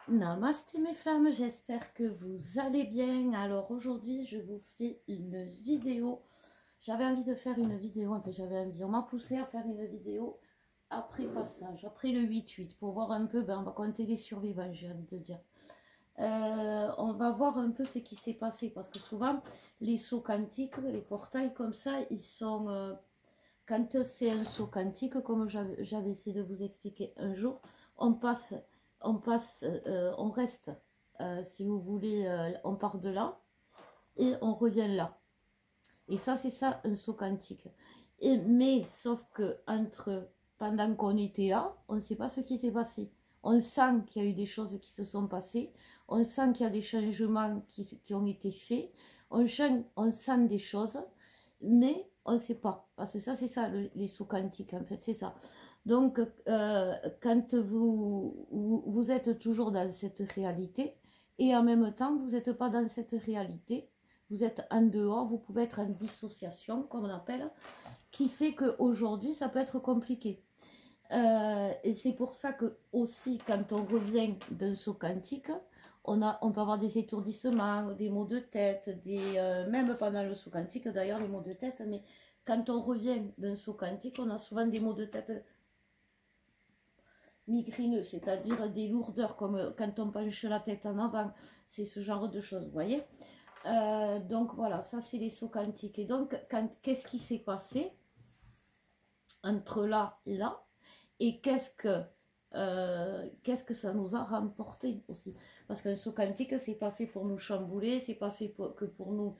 Namasté mes flammes, j'espère que vous allez bien. Alors aujourd'hui je vous fais une vidéo. J'avais envie de faire une vidéo, enfin j'avais envie, on m'a poussé à faire une vidéo après passage, après le 8-8, pour voir un peu, on va compter les survivants, j'ai envie de dire. On va voir un peu ce qui s'est passé, parce que souvent les sauts quantiques, les portails comme ça, ils sont... quand c'est un saut quantique, comme j'avais essayé de vous expliquer un jour, on passe, on reste, si vous voulez, on part de là et on revient là. Et ça, c'est ça un saut quantique. Mais sauf que pendant qu'on était là, on ne sait pas ce qui s'est passé. On sent qu'il y a eu des choses qui se sont passées, on sent qu'il y a des changements qui ont été faits, on sent des choses, mais on ne sait pas. Parce que ça, c'est ça, les sauts quantiques, en fait, c'est ça. Donc, quand vous êtes toujours dans cette réalité, et en même temps, vous n'êtes pas dans cette réalité, vous êtes en dehors, vous pouvez être en dissociation, comme on appelle, qui fait qu'aujourd'hui, ça peut être compliqué. Et c'est pour ça que aussi, quand on revient d'un saut quantique, on peut avoir des étourdissements, des maux de tête, même pendant le saut quantique d'ailleurs, les maux de tête, mais quand on revient d'un saut quantique, on a souvent des maux de tête migrineux, c'est-à-dire des lourdeurs, comme quand on penche la tête en avant, c'est ce genre de choses, vous voyez. Donc voilà, ça c'est les sauts quantiques. Et donc, qu'est-ce qui s'est passé entre là et là? Et qu'est-ce que ça nous a remporté aussi? Parce qu'un saut quantique, c'est pas fait pour nous chambouler, c'est pas fait que pour nous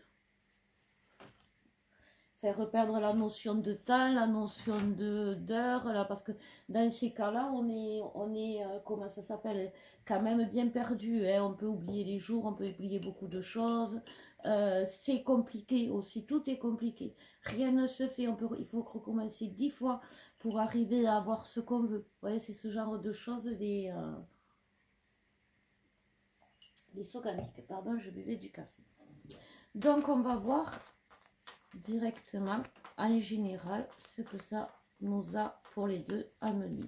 faire perdre la notion de temps, la notion d'heure, là, parce que dans ces cas-là, on est comment ça s'appelle, quand même bien perdu, hein. On peut oublier les jours, on peut oublier beaucoup de choses. C'est compliqué aussi, tout est compliqué. Rien ne se fait, il faut recommencer 10 fois pour arriver à avoir ce qu'on veut. Vous voyez, c'est ce genre de choses, les sauts quantiques. Pardon, je buvais du café. Donc, on va voir directement en général ce que ça nous a pour les deux amené,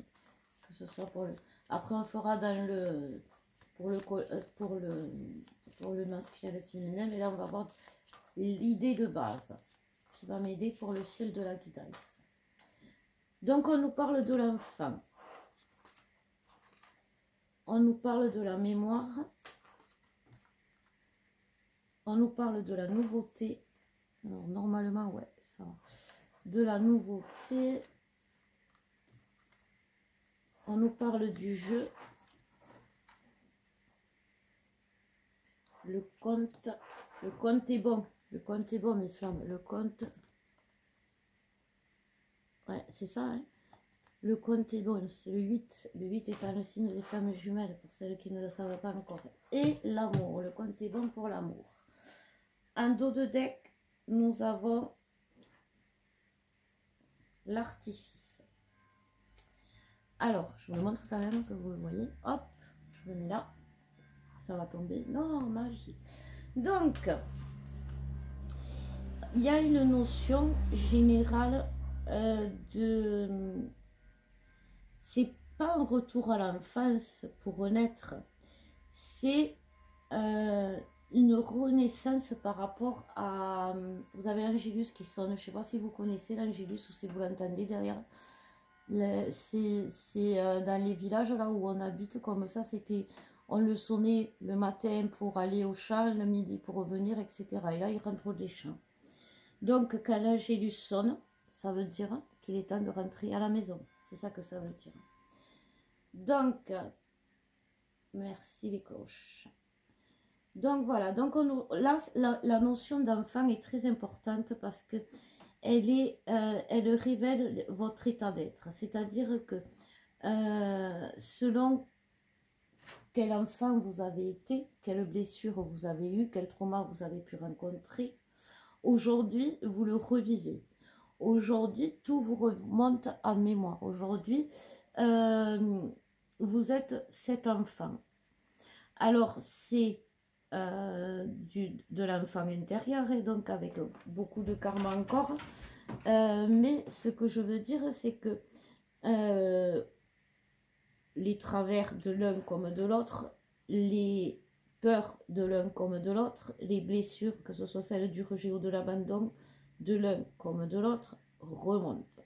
que ce soit pour le, après on fera dans le pour le masculin et le féminin, mais là on va voir l'idée de base qui va m'aider pour le fil de la guidance. Donc on nous parle de l'enfant, on nous parle de la mémoire, on nous parle de la nouveauté. Alors normalement ouais, ça va. De la nouveauté, on nous parle du jeu, le compte est bon, le compte est bon mes femmes, le compte, ouais c'est ça, hein. Le compte est bon, c'est le 8 étant le signe des flammes jumelles, pour celles qui ne le savent pas encore. Et l'amour, le compte est bon pour l'amour. En dos de deck, nous avons l'artifice. Alors, je vous montre quand même que vous le voyez. Hop, je le mets là. Ça va tomber. Non, magie. Donc, il y a une notion générale c'est pas un retour à l'enfance pour renaître, c'est une renaissance par rapport à... Vous avez l'Angélus qui sonne, je sais pas si vous connaissez l'Angélus ou si vous l'entendez derrière. C'est dans les villages là où on habite, comme ça, c'était... On le sonnait le matin pour aller au champ, le midi pour revenir, etc. Et là, il rentre des champs. Donc, quand l'Angélus sonne, ça veut dire qu'il est temps de rentrer à la maison. C'est ça que ça veut dire. Donc, merci les cloches. Donc voilà, donc là, la notion d'enfant est très importante parce que elle révèle votre état d'être. C'est-à-dire que selon quel enfant vous avez été, quelle blessure vous avez eue, quel trauma vous avez pu rencontrer, aujourd'hui, vous le revivez. Aujourd'hui, tout vous remonte en mémoire. Aujourd'hui, vous êtes cet enfant. Alors, c'est de l'enfant intérieur, et donc avec beaucoup de karma encore. Mais ce que je veux dire, c'est que les travers de l'un comme de l'autre les peurs de l'un comme de l'autre, les blessures, que ce soit celles du rejet ou de l'abandon, de l'un comme de l'autre, remontent,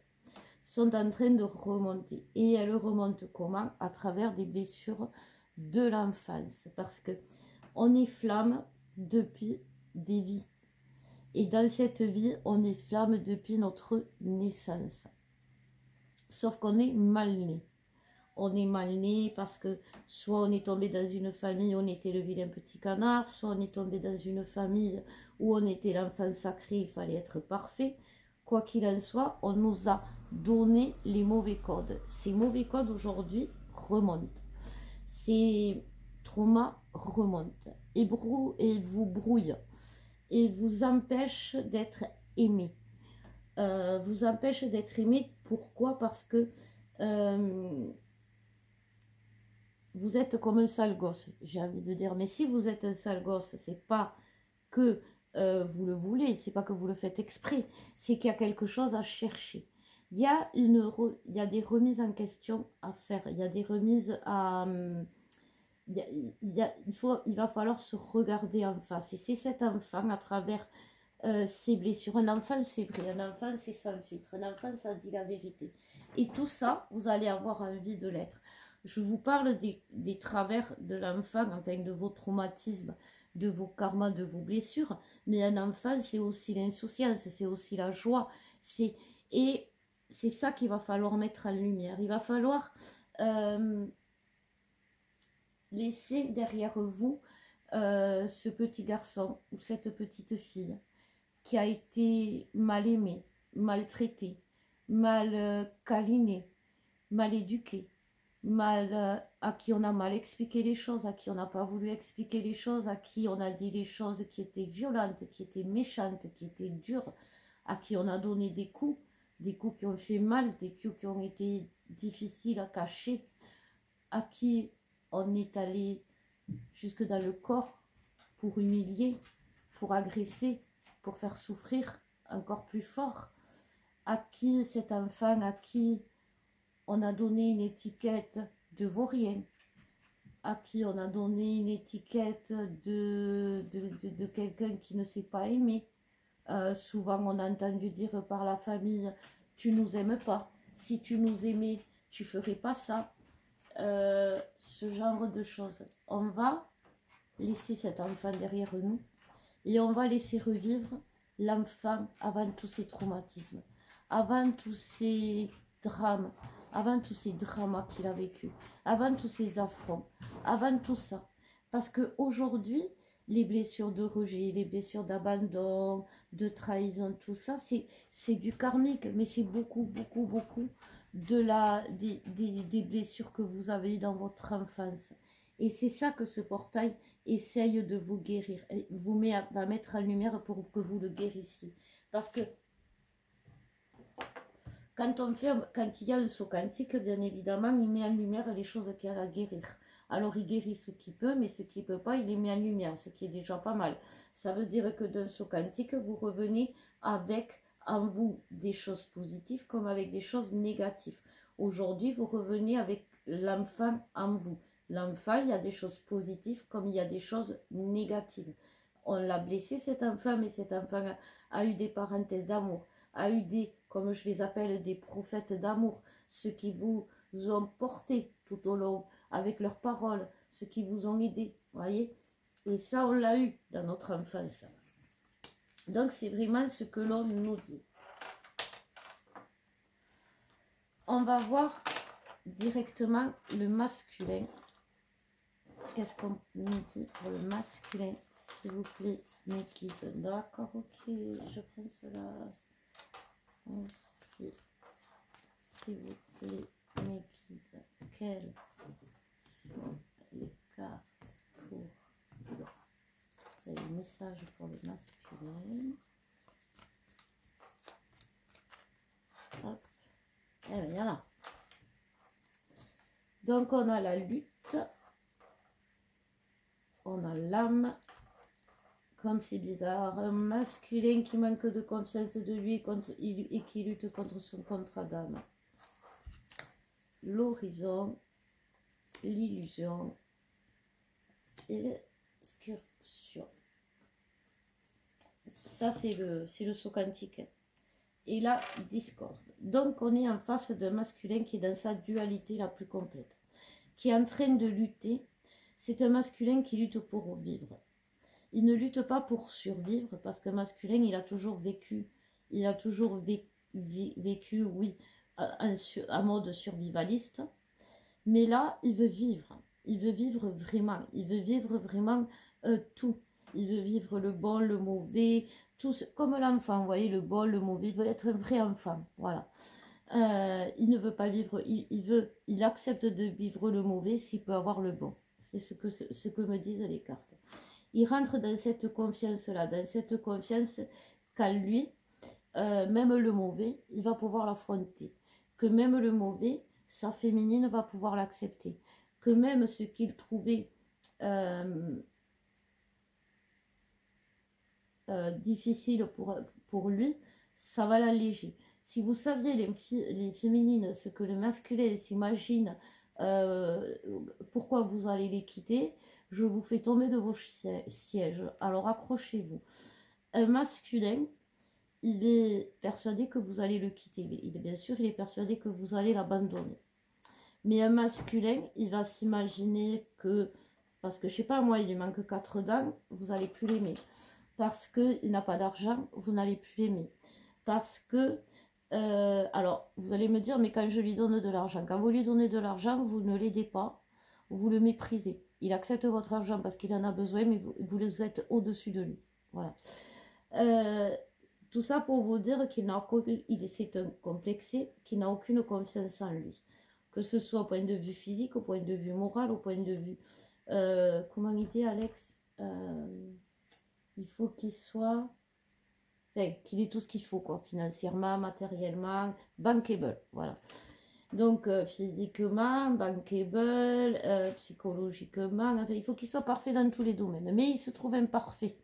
sont en train de remonter. Et elles remontent comment? À travers des blessures de l'enfance, parce que on est flamme depuis des vies. Et dans cette vie, on est flamme depuis notre naissance. Sauf qu'on est mal né. On est mal né parce que soit on est tombé dans une famille où on était le vilain petit canard, soit on est tombé dans une famille où on était l'enfant sacré, il fallait être parfait. Quoi qu'il en soit, on nous a donné les mauvais codes. Ces mauvais codes aujourd'hui remontent. Ces traumas remontent et vous brouillent et vous empêchent d'être aimé. Vous empêche d'être aimé. Pourquoi? Parce que vous êtes comme un sale gosse, j'ai envie de dire. Mais si vous êtes un sale gosse, c'est pas que vous le voulez, c'est pas que vous le faites exprès, c'est qu'il y a quelque chose à chercher. Il y a, il y a des remises en question à faire, il y a des remises à... il va falloir se regarder en face. Et c'est cet enfant, à travers ses blessures, un enfant c'est vrai, un enfant c'est sans filtre, un enfant ça dit la vérité. Et tout ça, vous allez avoir envie de l'être. Je vous parle des travers de l'enfant, enfin de vos traumatismes, de vos karmas, de vos blessures. Mais un enfant, c'est aussi l'insouciance, c'est aussi la joie. Et c'est ça qu'il va falloir mettre en lumière. Il va falloir laisser derrière vous ce petit garçon ou cette petite fille qui a été mal aimé, maltraité, mal câliné, mal éduqué, à qui on a mal expliqué les choses, à qui on n'a pas voulu expliquer les choses, à qui on a dit les choses qui étaient violentes, qui étaient méchantes, qui étaient dures, à qui on a donné des coups qui ont fait mal, des coups qui ont été difficiles à cacher, à qui on est allé jusque dans le corps pour humilier, pour agresser, pour faire souffrir encore plus fort, à qui cet enfant, à qui on a donné une étiquette de vaurien, à qui on a donné une étiquette de quelqu'un qui ne sait pas aimer. Souvent on a entendu dire par la famille, tu nous aimes pas, si tu nous aimais, tu ferais pas ça. Ce genre de choses. On va laisser cet enfant derrière nous et on va laisser revivre l'enfant avant tous ces traumatismes, avant tous ces drames, avant tous ces dramas qu'il a vécu, avant tous ces affronts, avant tout ça. Parce qu'aujourd'hui, les blessures de rejet, les blessures d'abandon, de trahison, tout ça, c'est du karmique, mais c'est beaucoup, beaucoup, beaucoup des blessures que vous avez eues dans votre enfance. Et c'est ça que ce portail essaye de vous guérir, va mettre en lumière pour que vous le guérissiez. Parce que quand il y a un saut quantique, bien évidemment, il met en lumière les choses qu'il y a à guérir. Alors il guérit ce qu'il peut, mais ce qu'il ne peut pas, il les met en lumière, ce qui est déjà pas mal. Ça veut dire que d'un saut quantique, vous revenez avec en vous des choses positives comme avec des choses négatives. Aujourd'hui, vous revenez avec l'enfant en vous. L'enfant, il y a des choses positives comme il y a des choses négatives. On l'a blessé cet enfant, mais cet enfant a eu des parenthèses d'amour, a eu des, comme je les appelle, des prophètes d'amour, ceux qui vous ont porté tout au long avec leurs paroles, ceux qui vous ont aidé, voyez. Et ça, on l'a eu dans notre enfance. Donc, c'est vraiment ce que l'on nous dit. On va voir directement le masculin. Qu'est-ce qu'on nous dit pour le masculin, s'il vous plaît, mes guides. D'accord, ok, je prends cela. Ensuite, s'il vous plaît, mes guides, quels sont les cartes pour les messages pour le masculin? Hop. Eh bien, il y en a. Donc, on a la lutte. On a l'âme. Comme c'est bizarre. Un masculin qui manque de confiance de lui et qui lutte contre son contrat d'âme. L'horizon. L'illusion. et l'excursion. Ça, c'est le saut quantique. Et la discorde. Donc, on est en face d'un masculin qui est dans sa dualité la plus complète, qui est en train de lutter. C'est un masculin qui lutte pour vivre. Il ne lutte pas pour survivre, parce qu'un masculin, il a toujours vécu, oui, en mode survivaliste. Mais là, il veut vivre. Il veut vivre vraiment. Il veut vivre vraiment tout. Il veut vivre le bon, le mauvais, tout comme l'enfant, vous voyez, le bon, le mauvais. Il veut être un vrai enfant, voilà. Il ne veut pas vivre, il accepte de vivre le mauvais s'il peut avoir le bon. C'est ce que me disent les cartes. Il rentre dans cette confiance-là, dans cette confiance qu'à lui, même le mauvais, il va pouvoir l'affronter. Que même le mauvais, sa féminine va pouvoir l'accepter. Que même ce qu'il trouvait difficile pour lui, ça va l'alléger. Si vous saviez, les féminines, ce que le masculin s'imagine, pourquoi vous allez les quitter, je vous fais tomber de vos sièges. Alors accrochez-vous. Un masculin, il est persuadé que vous allez le quitter. Bien sûr, il est persuadé que vous allez l'abandonner. Mais un masculin, il va s'imaginer que, parce que je sais pas moi, il lui manque 4 dents, vous n'allez plus l'aimer. Parce qu'il n'a pas d'argent, vous n'allez plus l'aimer. Parce que, alors, vous allez me dire, mais quand je lui donne de l'argent, quand vous lui donnez de l'argent, vous ne l'aidez pas, vous le méprisez. Il accepte votre argent parce qu'il en a besoin, mais vous êtes au-dessus de lui. Voilà. Tout ça pour vous dire qu'il n'a c'est un complexé, qu'il n'a aucune confiance en lui. Que ce soit au point de vue physique, au point de vue moral, au point de vue... comment il dit, Alex il faut qu'il soit... Enfin, qu'il ait tout ce qu'il faut, quoi, financièrement, matériellement, bankable, voilà. Donc, physiquement, bankable, psychologiquement, enfin, il faut qu'il soit parfait dans tous les domaines. Mais il se trouve imparfait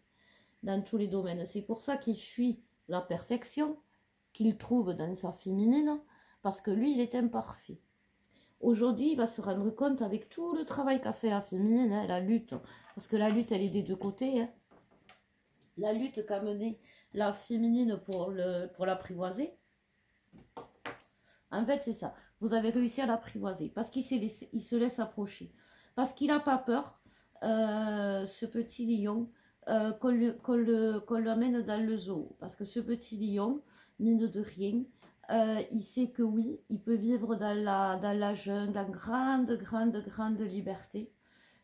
dans tous les domaines. C'est pour ça qu'il fuit la perfection qu'il trouve dans sa féminine, parce que lui, il est imparfait. Aujourd'hui, il va se rendre compte avec tout le travail qu'a fait la féminine, hein, la lutte, parce que la lutte, elle est des deux côtés, hein. La lutte qu'a menée la féminine pour l'apprivoiser. En fait, c'est ça. Vous avez réussi à l'apprivoiser parce qu'il se laisse approcher. Parce qu'il n'a pas peur, ce petit lion, qu'on l'amène dans le zoo. Parce que ce petit lion, mine de rien, il sait que oui, il peut vivre dans la jungle, en grande liberté.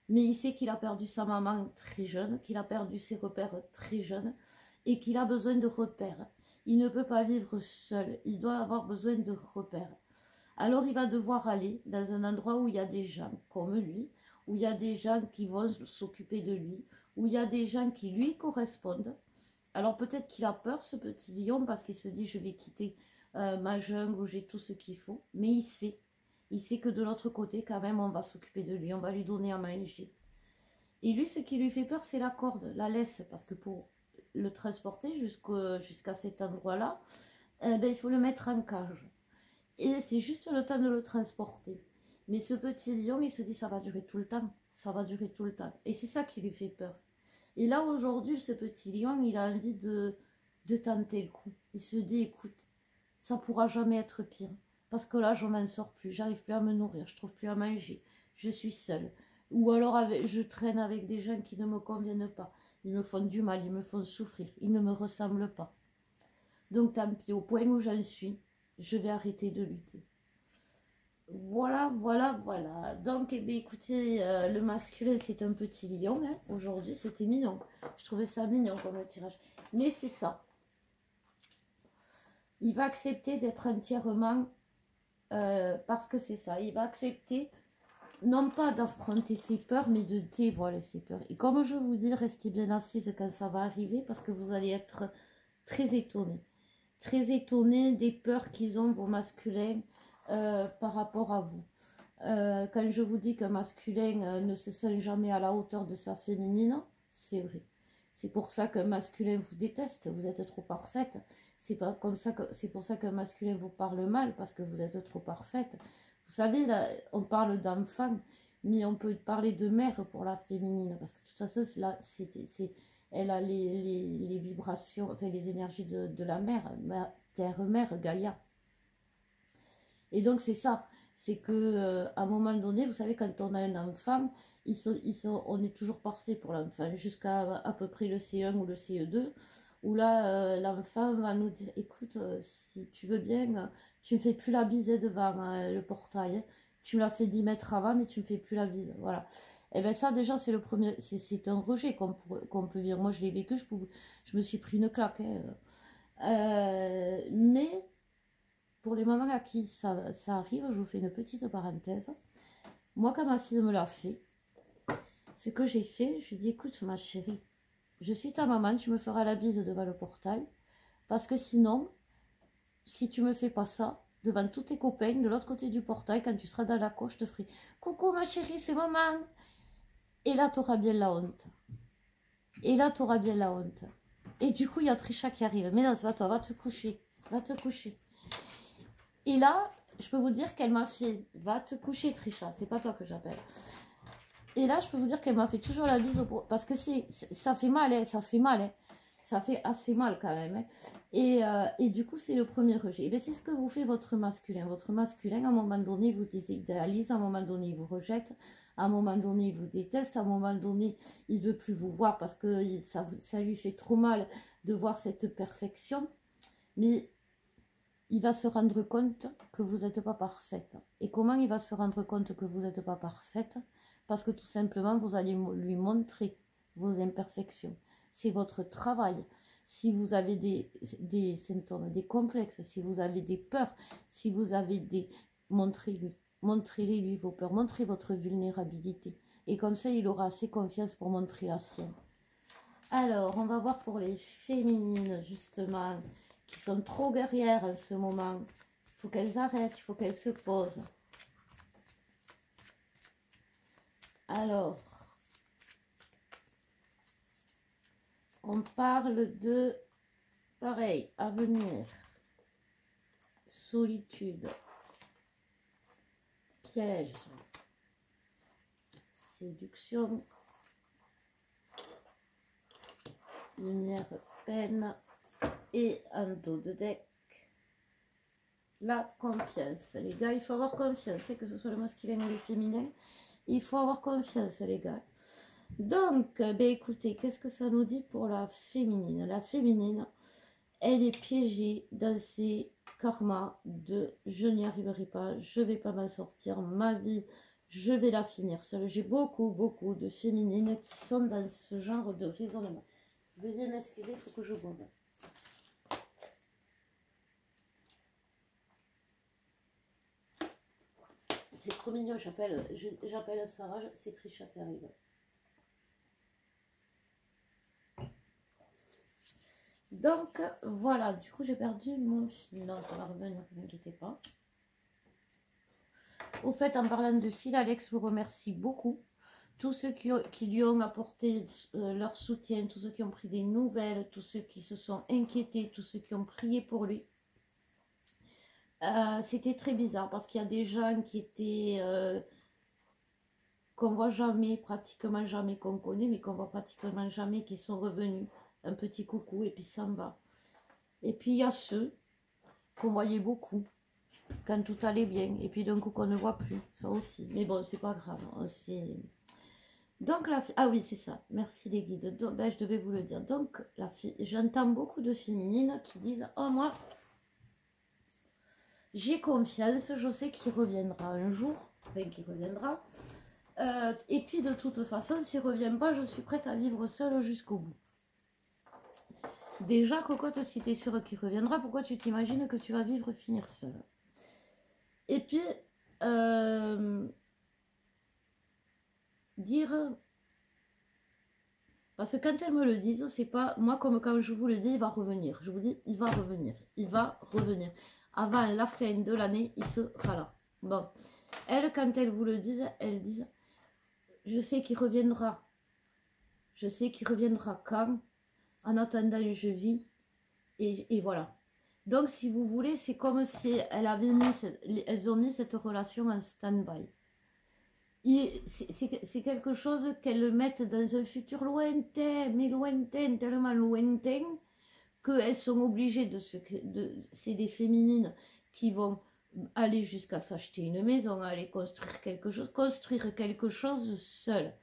Mais il sait qu'il a perdu sa maman très jeune, qu'il a perdu ses repères très jeune et qu'il a besoin de repères. Il ne peut pas vivre seul, il doit avoir besoin de repères. Alors il va devoir aller dans un endroit où il y a des gens comme lui, où il y a des gens qui vont s'occuper de lui, où il y a des gens qui lui correspondent. Alors peut-être qu'il a peur, ce petit lion, parce qu'il se dit je vais quitter ma jungle où j'ai tout ce qu'il faut, mais il sait. Il sait que de l'autre côté, quand même, on va s'occuper de lui, on va lui donner à manger. Et lui, ce qui lui fait peur, c'est la corde, la laisse, parce que pour le transporter jusqu'à cet endroit-là, il faut le mettre en cage. Et c'est juste le temps de le transporter. Mais ce petit lion, il se dit, ça va durer tout le temps, ça va durer tout le temps. Et c'est ça qui lui fait peur. Et là, aujourd'hui, ce petit lion, il a envie de tenter le coup. Il se dit, écoute, ça pourra jamais être pire. Parce que là, je m'en sors plus, j'arrive plus à me nourrir, je trouve plus à manger, je suis seule. Ou alors je traîne avec des gens qui ne me conviennent pas. Ils me font du mal, ils me font souffrir, ils ne me ressemblent pas. Donc tant pis, au point où j'en suis, je vais arrêter de lutter. Voilà. Donc, eh bien, écoutez, le masculin, c'est un petit lion. Hein. Aujourd'hui, c'était mignon. Je trouvais ça mignon comme tirage. Mais c'est ça. Il va accepter d'être entièrement... parce que c'est ça. Il va accepter, non pas d'affronter ses peurs, mais de dévoiler ses peurs. Et comme je vous dis, restez bien assise quand ça va arriver, parce que vous allez être très étonnés. Très étonnés des peurs qu'ils ont, vos masculins, par rapport à vous. Quand je vous dis qu'un masculin ne se sent jamais à la hauteur de sa féminine, c'est vrai. C'est pour ça qu'un masculin vous déteste, vous êtes trop parfaite. C'est pour ça qu'un masculin vous parle mal, parce que vous êtes trop parfaite. Vous savez, là, on parle d'enfants, mais on peut parler de mère pour la féminine, parce que de toute façon, elle a les vibrations, enfin les énergies de la mère, terre-mère, Gaïa. Et donc c'est ça, c'est que à un moment donné, vous savez, quand on a un enfant, on est toujours parfait pour l'enfant, jusqu'à à peu près le C1 ou le CE2, où là, l'enfant va nous dire, écoute, si tu veux bien, tu me fais plus la bise devant le portail, hein. Tu me l'as fait 10 mètres avant, mais tu me fais plus la bise, voilà. Et bien ça, déjà, c'est le premier, c'est un rejet qu'on peut vivre. Moi, je l'ai vécu, je me suis pris une claque, hein. Mais pour les mamans à qui ça arrive, je vous fais une petite parenthèse. Moi, quand ma fille me l'a fait, ce que j'ai fait, je lui ai dit, écoute ma chérie, je suis ta maman, tu me feras la bise devant le portail, parce que sinon, si tu me fais pas ça, devant tous tes copains, de l'autre côté du portail, quand tu seras dans la cour, je te ferai, coucou ma chérie, c'est maman. Et là, tu auras bien la honte. Et là, tu auras bien la honte. Et du coup, il y a Trisha qui arrive. Mais non, c'est pas toi, va te coucher. Va te coucher. Et là, je peux vous dire qu'elle m'a fait, va te coucher Trisha, c'est pas toi que j'appelle. Et là, je peux vous dire qu'elle m'a fait toujours la bise, parce que ça fait mal, hein, ça fait mal, hein. Ça fait assez mal quand même, hein. Et du coup, c'est le premier rejet. Et c'est ce que vous fait votre masculin. Votre masculin, à un moment donné, vous désidéalise, à un moment donné, il vous rejette, à un moment donné, il vous déteste, à un moment donné, il veut plus vous voir parce que ça lui fait trop mal de voir cette perfection. Mais il va se rendre compte que vous n'êtes pas parfaite. Et comment il va se rendre compte que vous n'êtes pas parfaite? Parce que tout simplement, vous allez lui montrer vos imperfections. C'est votre travail. Si vous avez des symptômes, des complexes, si vous avez des peurs, si vous avez des... Montrez-les lui vos peurs, montrez votre vulnérabilité. Et comme ça, il aura assez confiance pour montrer la sienne. Alors, on va voir pour les féminines, justement, qui sont trop guerrières en ce moment. Il faut qu'elles arrêtent, il faut qu'elles se posent. Alors, on parle de, pareil, avenir, solitude, piège, séduction, lumière, peine et un dos de deck. La confiance, les gars, il faut avoir confiance, que ce soit le masculin ou le féminin, il faut avoir confiance, les gars. Donc, ben écoutez, qu'est-ce que ça nous dit pour la féminine? La féminine, elle est piégée dans ses karmas de je n'y arriverai pas, je vais pas m'en sortir, ma vie, je vais la finir seule. J'ai beaucoup de féminines qui sont dans ce genre de raisonnement. Veuillez m'excuser, il faut que je boive. C'est trop mignon, j'appelle Sarah, c'est Trisha qui arrive. Donc, voilà, du coup, j'ai perdu mon fil. Non, ça va revenir, ne vous inquiétez pas. Au fait, en parlant de fil, Alex vous remercie beaucoup. Tous ceux qui lui ont apporté leur soutien, tous ceux qui ont pris des nouvelles, tous ceux qui se sont inquiétés, tous ceux qui ont prié pour lui. C'était très bizarre parce qu'il y a des gens qui étaient... qu'on voit jamais, pratiquement jamais, qu'on connaît, mais qu'on voit pratiquement jamais, qui sont revenus. Un petit coucou et puis ça me va. Et puis il y a ceux qu'on voyait beaucoup quand tout allait bien et puis d'un coup qu'on ne voit plus, ça aussi. Mais bon, c'est pas grave. Donc la fille, ah oui, c'est ça. Merci les guides. Donc, ben, je devais vous le dire. Donc la fille, j'entends beaucoup de féminines qui disent oh moi j'ai confiance, je sais qu'il reviendra un jour, enfin qu'il reviendra. Et puis de toute façon, s'il ne revient pas, je suis prête à vivre seule jusqu'au bout. Déjà, cocotte, si tu es sûre qu'il reviendra, pourquoi tu t'imagines que tu vas vivre finir seule? Et puis, dire... Parce que quand elles me le disent, c'est pas... Moi, comme quand je vous le dis, il va revenir. Je vous dis, il va revenir. Il va revenir. Avant la fin de l'année, il sera là. Bon. Elles, quand elles vous le disent, elles disent... Je sais qu'il reviendra. Je sais qu'il reviendra quand. En attendant, je vis. Et voilà. Donc, si vous voulez, c'est comme si elles ont mis cette relation en stand-by. c'est quelque chose qu'elles mettent dans un futur lointain, mais lointain, tellement lointain, qu'elles sont obligées c'est des féminines qui vont aller jusqu'à s'acheter une maison, aller construire quelque chose seule.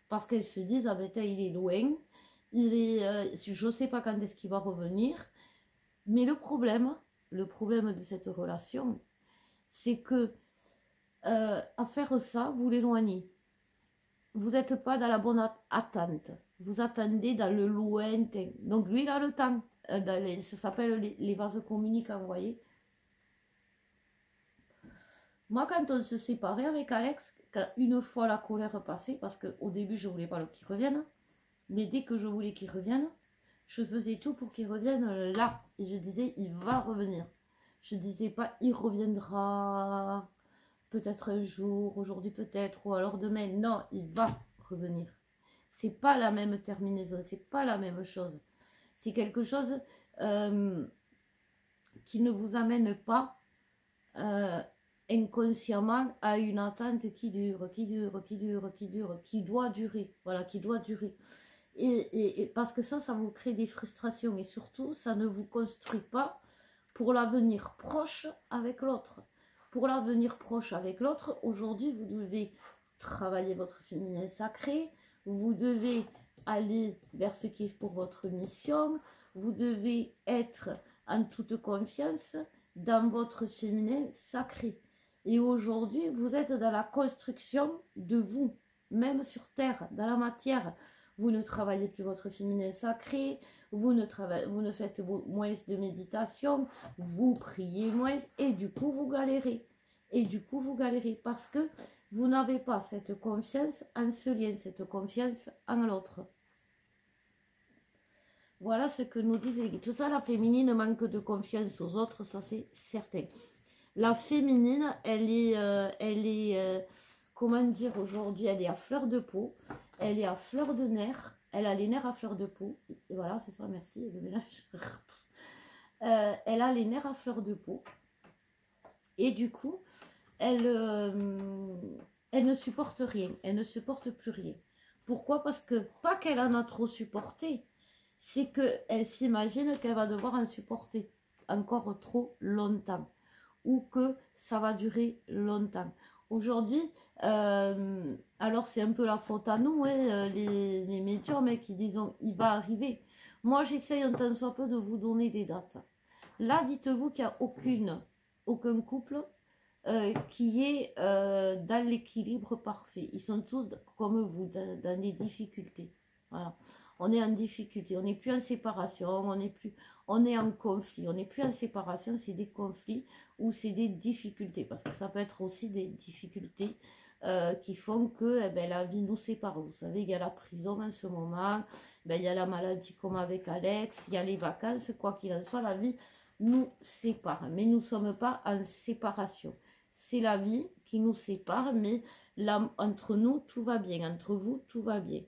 Parce qu'elles se disent, ah ben il est loin, je ne sais pas quand est-ce qu'il va revenir. Mais le problème de cette relation, c'est que à faire ça, vous l'éloignez. Vous n'êtes pas dans la bonne attente. Vous attendez dans le lointain. Donc lui, il a le temps. Ça s'appelle les vases communicants, vous voyez. Moi, quand on se séparait avec Alex, une fois la colère passée, parce qu'au début, je ne voulais pas qu'il revienne, mais dès que je voulais qu'il revienne, je faisais tout pour qu'il revienne là. Et je disais, il va revenir. Je ne disais pas, il reviendra peut-être un jour, aujourd'hui peut-être, ou alors demain. Non, il va revenir. C'est pas la même terminaison, c'est pas la même chose. C'est quelque chose qui ne vous amène pas inconsciemment à une attente qui dure, qui doit durer. Voilà, qui doit durer. Et parce que ça vous crée des frustrations. Et surtout, ça ne vous construit pas pour l'avenir proche avec l'autre. Pour l'avenir proche avec l'autre, aujourd'hui, vous devez travailler votre féminin sacré. Vous devez aller vers ce qui est pour votre mission. Vous devez être en toute confiance dans votre féminin sacré. Et aujourd'hui, vous êtes dans la construction de vous, même sur Terre, dans la matière. Vous ne travaillez plus votre féminin sacré, vous ne faites moins de méditation, vous priez moins, et du coup, vous galérez. Et du coup, vous galérez parce que vous n'avez pas cette confiance en ce lien, cette confiance en l'autre. Voilà ce que nous disent les guides. Tout ça, la féminine manque de confiance aux autres, ça c'est certain. La féminine, elle est comment dire aujourd'hui, elle est à fleur de peau, elle est à fleur de nerfs, elle a les nerfs à fleur de peau. Et voilà, c'est ça, merci, le ménage. Elle a les nerfs à fleur de peau. Et du coup, elle ne supporte rien, elle ne supporte plus rien. Pourquoi? Parce que, pas qu'elle en a trop supporté, c'est qu'elle s'imagine qu'elle va devoir en supporter encore trop longtemps, ou que ça va durer longtemps. Aujourd'hui, alors c'est un peu la faute à nous, hein, les médiums qui disent il va arriver. Moi, j'essaye un tant soit peu de vous donner des dates. Là, dites-vous qu'il n'y a aucun couple qui est dans l'équilibre parfait. Ils sont tous comme vous, dans des difficultés. Voilà. On est en difficulté, on n'est plus en séparation, on est en conflit. On n'est plus en séparation, c'est des conflits ou c'est des difficultés. Parce que ça peut être aussi des difficultés qui font que la vie nous sépare. Vous savez, il y a la prison en ce moment, il y a la maladie comme avec Alex, il y a les vacances, quoi qu'il en soit, la vie nous sépare. Mais nous ne sommes pas en séparation. C'est la vie qui nous sépare, mais là, entre nous, tout va bien. Entre vous, tout va bien.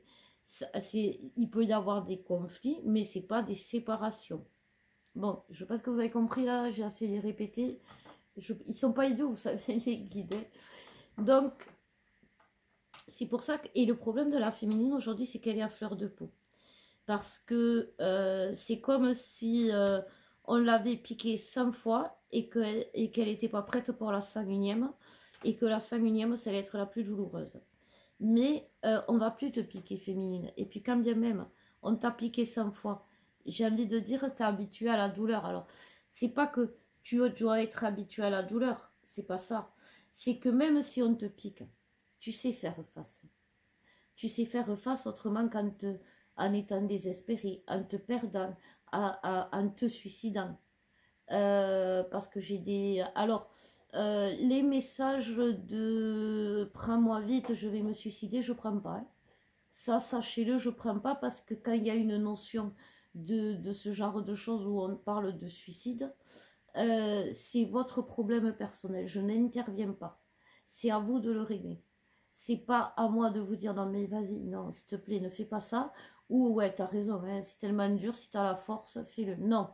Il peut y avoir des conflits, mais ce n'est pas des séparations. Bon, je pense que vous avez compris là, j'ai assez les répéter. Ils ne sont pas idiots, vous savez, les guider. Donc, c'est pour ça que... Et le problème de la féminine aujourd'hui, c'est qu'elle est à fleur de peau. Parce que c'est comme si on l'avait piquée 100 fois et qu'elle n'était pas prête pour la 101e. Et que la 101e, ça allait être la plus douloureuse. Mais on va plus te piquer féminine. Et puis quand bien même, on t'a piqué 100 fois. J'ai envie de dire, t'es habitué à la douleur. Alors, c'est pas que tu dois être habitué à la douleur. C'est pas ça. C'est que même si on te pique, tu sais faire face. Tu sais faire face autrement en étant désespéré, en te perdant, en te suicidant. Parce que j'ai des... Alors, les messages de « prends-moi vite, je vais me suicider », je ne prends pas. Hein. Ça, sachez-le, je ne prends pas parce que quand il y a une notion de ce genre de choses où on parle de suicide, c'est votre problème personnel. Je n'interviens pas. C'est à vous de le régler. C'est pas à moi de vous dire non mais vas-y, non, s'il te plaît, ne fais pas ça. Ou ouais, t'as raison, hein, c'est tellement dur, si t'as la force, fais-le. Non,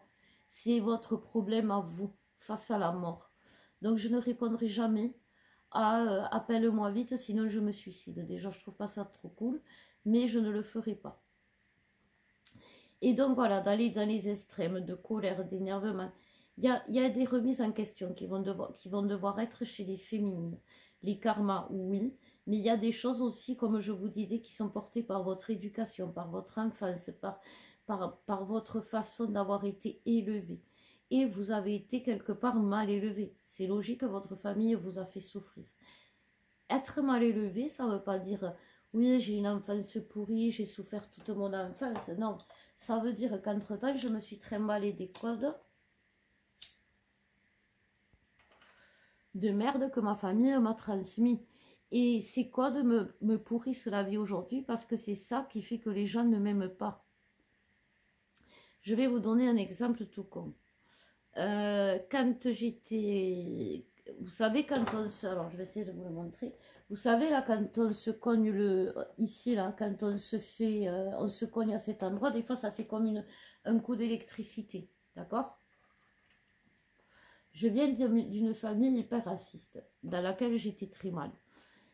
c'est votre problème à vous, face à la mort. Donc je ne répondrai jamais à appelle-moi vite, sinon je me suicide. Déjà, je trouve pas ça trop cool, mais je ne le ferai pas. Et donc voilà, d'aller dans les extrêmes de colère, d'énervement, il y a des remises en question qui vont devoir être chez les féminines. Les karmas, oui, mais il y a des choses aussi, comme je vous disais, qui sont portées par votre éducation, par votre enfance, par votre façon d'avoir été élevé. Et vous avez été quelque part mal élevé. C'est logique que votre famille vous a fait souffrir. Être mal élevé, ça ne veut pas dire oui, j'ai une enfance pourrie, j'ai souffert toute mon enfance. Non, ça veut dire qu'entre-temps, je me suis trimballé des codes de merde que ma famille m'a transmis. Et ces codes me pourrissent la vie aujourd'hui parce que c'est ça qui fait que les gens ne m'aiment pas. Je vais vous donner un exemple tout con. Quand j'étais... Vous savez, quand on se... Alors, je vais essayer de vous le montrer. Vous savez, là, quand on se cogne ici, là, quand on se fait... on se cogne à cet endroit, des fois, ça fait comme un coup d'électricité. D'accord? Je viens d'une famille hyper raciste, dans laquelle j'étais très mal.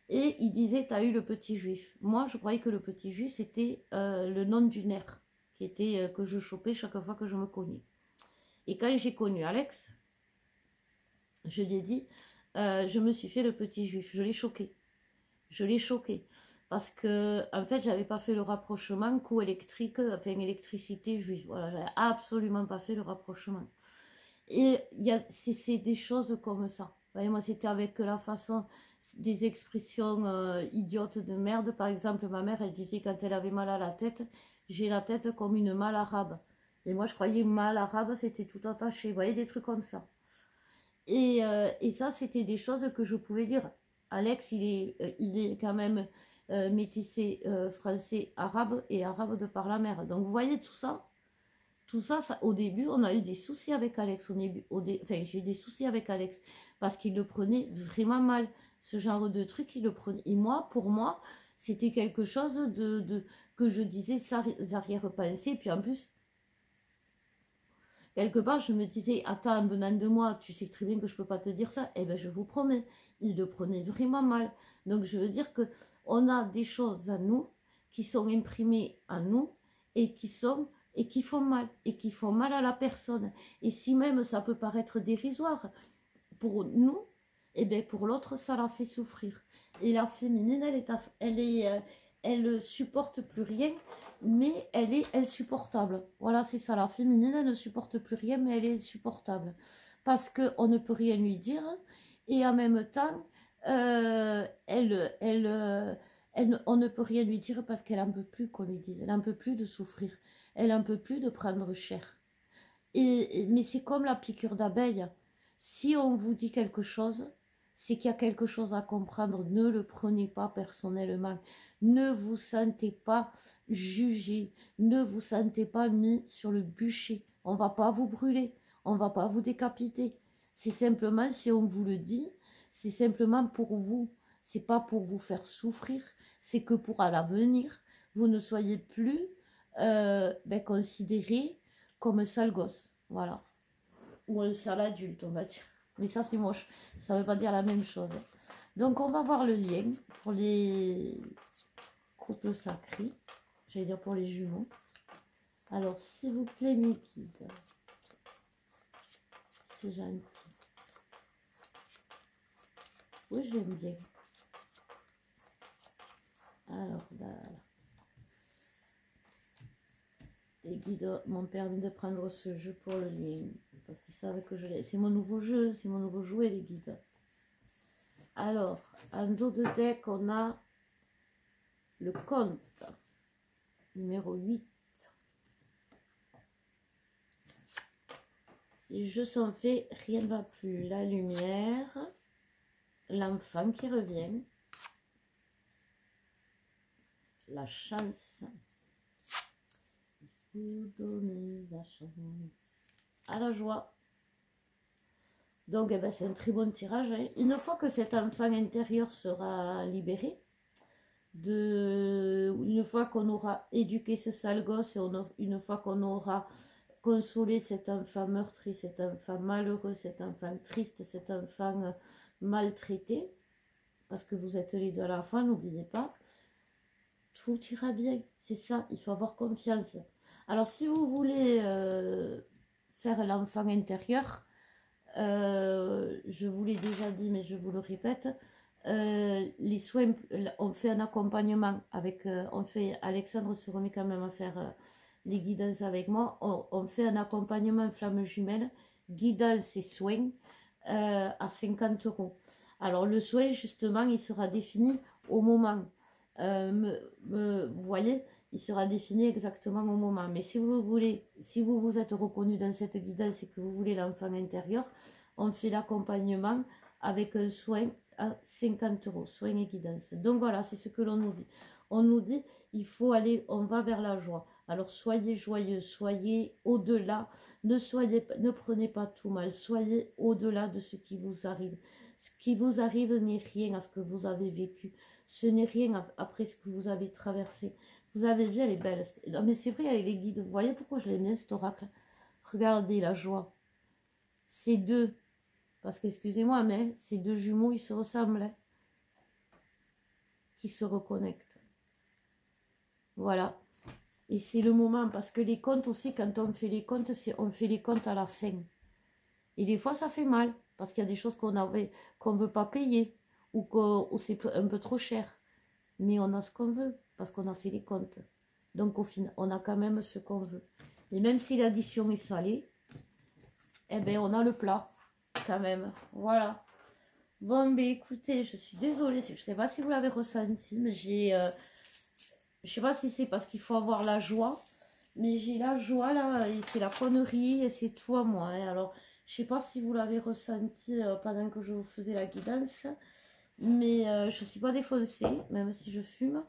Et il disait, t'as eu le petit juif. Moi, je croyais que le petit juif, c'était le nom du nerf, qui était, que je chopais chaque fois que je me cognais. Et quand j'ai connu Alex, je lui ai dit, je me suis fait le petit juif. Je l'ai choqué. Je l'ai choqué. Parce que, en fait, j'avais pas fait le rapprochement coup électrique, enfin électricité juive. Voilà, j'avais absolument pas fait le rapprochement. Et c'est des choses comme ça. Vous voyez, moi, c'était avec la façon, des expressions idiotes de merde. Par exemple, ma mère, elle disait quand elle avait mal à la tête, j'ai la tête comme une malle arabe. Et moi, je croyais mal arabe, c'était tout attaché. Vous voyez, des trucs comme ça. Et ça, c'était des choses que je pouvais dire. Alex, il est quand même métissé français, arabe et arabe de par la mère. Donc, vous voyez tout ça. Tout ça, au début, on a eu des soucis avec Alex. Enfin, j'ai eu des soucis avec Alex parce qu'il le prenait vraiment mal. Ce genre de truc, il le prenait. Et moi, pour moi, c'était quelque chose que je disais sans arrière-pensée. Puis en plus, quelque part, je me disais, attends, en venant de moi, tu sais très bien que je ne peux pas te dire ça. Eh bien, je vous promets, il le prenait vraiment mal. Donc, je veux dire que on a des choses à nous qui sont imprimées à nous et qui font mal, et qui font mal à la personne. Et si même ça peut paraître dérisoire pour nous, eh bien, pour l'autre, ça la fait souffrir. Et la féminine, elle supporte plus rien, mais elle est insupportable. Voilà, c'est ça. La féminine, elle ne supporte plus rien, mais elle est insupportable. Parce qu'on ne peut rien lui dire, et en même temps, on ne peut rien lui dire parce qu'elle n'en peut plus qu'on lui dise. Elle n'en peut plus de souffrir. Elle n'en peut plus de prendre cher. Mais c'est comme la piqûre d'abeille. Si on vous dit quelque chose, c'est qu'il y a quelque chose à comprendre. Ne le prenez pas personnellement. Ne vous sentez pas jugé. Ne vous sentez pas mis sur le bûcher. On ne va pas vous brûler. On ne va pas vous décapiter. C'est simplement, si on vous le dit, c'est simplement pour vous. C'est pas pour vous faire souffrir. C'est que pour à l'avenir, vous ne soyez plus considéré comme un sale gosse. Voilà. Ou un sale adulte, on va dire. Mais ça, c'est moche. Ça ne veut pas dire la même chose. Donc, on va voir le lien pour les couples sacrés. J'allais dire pour les jumeaux. Alors, s'il vous plaît, mes guides. C'est gentil. Oui, je l'aime bien. Alors, voilà. Les guides m'ont permis de prendre ce jeu pour le lien. Parce qu'ils savent que je l'ai. C'est mon nouveau jeu, c'est mon nouveau jouet, les guides. Alors, en dos de deck, on a le conte, numéro 8. Les jeux sont faits, rien ne va plus. La lumière, l'enfant qui revient, la chance. Vous donner la chance à la joie. Donc, eh ben, c'est un très bon tirage. Hein. Une fois que cet enfant intérieur sera libéré, une fois qu'on aura éduqué ce sale gosse, et une fois qu'on aura consolé cet enfant meurtri, cet enfant malheureux, cet enfant triste, cet enfant maltraité, parce que vous êtes les deux à la fois, n'oubliez pas. Tout ira bien, c'est ça, il faut avoir confiance. Alors si vous voulez faire l'enfant intérieur, je vous l'ai déjà dit, mais je vous le répète, les soins, on fait un accompagnement avec, Alexandre se remet quand même à faire les guidances avec moi, on fait un accompagnement flamme jumelle, guidance et soins à 50 €. Alors le soin justement, il sera défini au moment, vous voyez, il sera défini exactement au moment. Mais si vous voulez, si vous vous êtes reconnu dans cette guidance et que vous voulez l'enfant intérieur, on fait l'accompagnement avec un soin à 50 €, soins et guidance. Donc voilà, c'est ce que l'on nous dit. On nous dit, il faut aller, on va vers la joie. Alors soyez joyeux, soyez au-delà, ne prenez pas tout mal, soyez au-delà de ce qui vous arrive. Ce qui vous arrive n'est rien à ce que vous avez vécu, ce n'est rien après ce que vous avez traversé. Vous avez vu, elle est belle. Non mais c'est vrai, avec les guides, vous voyez pourquoi je l'aime bien cet oracle. Regardez la joie. Ces deux, parce qu'excusez-moi, mais ces deux jumeaux, ils se ressemblent, hein, qui se reconnectent. Voilà. Et c'est le moment, parce que les comptes aussi, quand on fait les comptes, on fait les comptes à la fin. Et des fois, ça fait mal, parce qu'il y a des choses qu'on ne veut pas payer, ou c'est un peu trop cher. Mais on a ce qu'on veut, parce qu'on a fait les comptes. Donc au final, on a quand même ce qu'on veut. Et même si l'addition est salée, eh bien, on a le plat, quand même. Voilà. Bon, mais écoutez, je suis désolée, je ne sais pas si vous l'avez ressenti, mais j'ai... je ne sais pas si c'est parce qu'il faut avoir la joie, mais j'ai la joie là, et c'est la connerie, et c'est tout à moi. Hein. Alors, je ne sais pas si vous l'avez ressenti pendant que je vous faisais la guidance, mais je ne suis pas défoncée, même si je fume.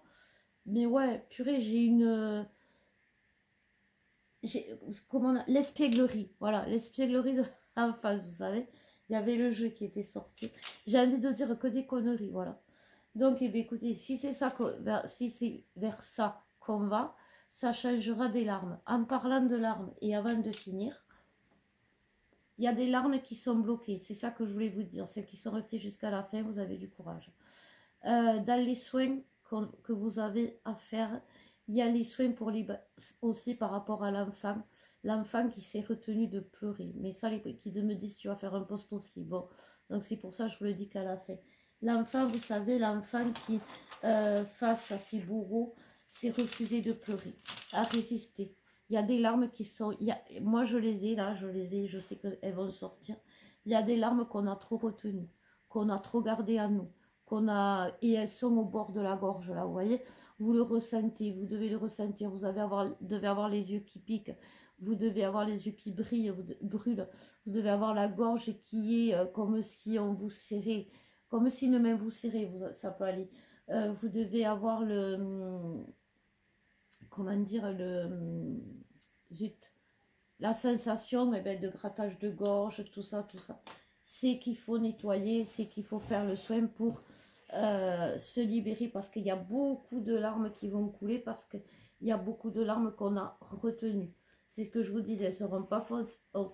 Mais ouais, purée, j'ai une... l'espièglerie, voilà, l'espièglerie de en face, vous savez. Il y avait le jeu qui était sorti. J'ai envie de dire que des conneries, voilà. Donc, eh bien, écoutez, si c'est ça, si c'est vers ça qu'on va, ça changera des larmes. En parlant de larmes, et avant de finir, il y a des larmes qui sont bloquées. C'est ça que je voulais vous dire. Celles qui sont restées jusqu'à la fin, vous avez du courage. Dans les soins que vous avez à faire, il y a les soins pour aussi par rapport à l'enfant. L'enfant qui s'est retenu de pleurer. Mais ça, les guides me disent, tu vas faire un post aussi. Bon, donc c'est pour ça que je vous le dis qu'à la fin. L'enfant, vous savez, l'enfant qui, face à ses bourreaux, s'est refusé de pleurer, a résisté. Il y a des larmes qui sont... moi, je les ai là, je sais qu'elles vont sortir. Il y a des larmes qu'on a trop retenues, qu'on a trop gardées à nous, et elles sont au bord de la gorge, là, vous voyez. Vous le ressentez, vous devez le ressentir. Vous devez avoir les yeux qui piquent, vous devez avoir les yeux qui brillent, brûlent. Vous devez avoir la gorge qui est comme si on vous serrait, comme si une main vous serrait, ça peut aller. Vous devez avoir comment dire, zut, la sensation de grattage de gorge, tout ça. C'est qu'il faut nettoyer, c'est qu'il faut faire le soin pour se libérer, parce qu'il y a beaucoup de larmes qui vont couler, parce qu'il y a beaucoup de larmes qu'on a retenues. C'est ce que je vous disais, elles ne seront pas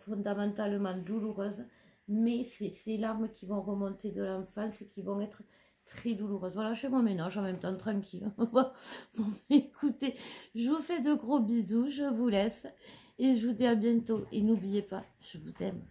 fondamentalement douloureuses, mais c'est ces larmes qui vont remonter de l'enfance et qui vont être très douloureuses. Voilà, je fais mon ménage en même temps, tranquille. Bon, écoutez, je vous fais de gros bisous, je vous laisse et je vous dis à bientôt. Et n'oubliez pas, je vous aime.